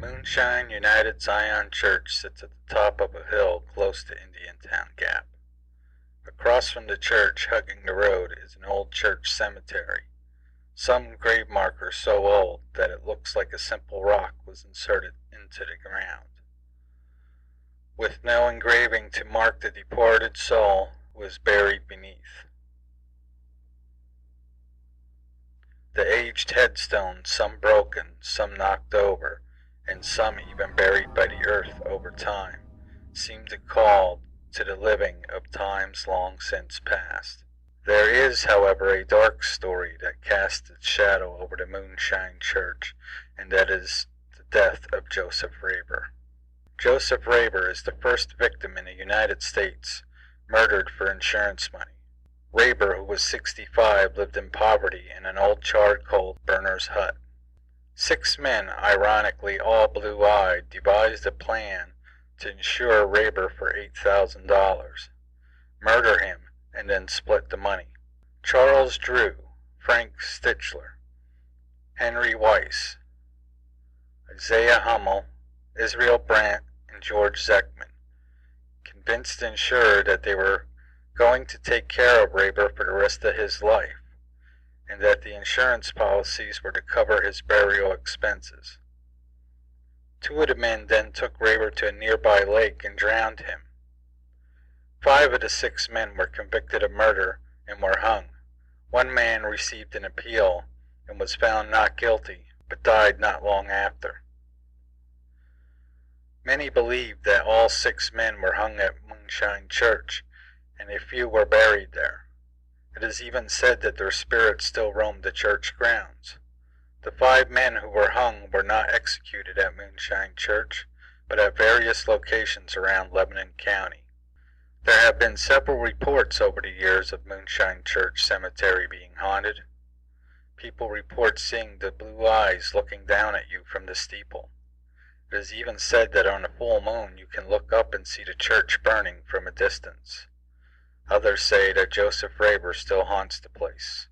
Moonshine United Zion Church sits at the top of a hill close to Indiantown Gap. Across from the church, hugging the road, is an old church cemetery. Some grave marker so old that it looks like a simple rock was inserted into the ground. With no engraving to mark the departed soul, was buried beneath. The aged headstones, some broken, some knocked over, and some even buried by the earth over time, seem to call to the living of times long since past. There is, however, a dark story that casts its shadow over the Moonshine Church, and that is the death of Joseph Raber. Joseph Raber is the first victim in the United States murdered for insurance money. Raber, who was 65, lived in poverty in an old charcoal burner's hut. 6 men, ironically all blue-eyed, devised a plan to insure Raber for $8,000, murder him, and then split the money. Charles Drew, Frank Stichler, Henry Weiss, Isaiah Hummel, Israel Brandt, and George Zeckman convinced the insurer that they were going to take care of Raber for the rest of his life, and that the insurance policies were to cover his burial expenses. 2 of the men then took Raber to a nearby lake and drowned him. 5 of the 6 men were convicted of murder and were hung. 1 man received an appeal and was found not guilty, but died not long after. Many believe that all 6 men were hung at Moonshine Church, and a few were buried there. It is even said that their spirits still roam the church grounds. The 5 men who were hung were not executed at Moonshine Church, but at various locations around Lebanon County. There have been several reports over the years of Moonshine Church Cemetery being haunted. People report seeing the blue eyes looking down at you from the steeple. It is even said that on a full moon you can look up and see the church burning from a distance. Others say that Joseph Raber still haunts the place.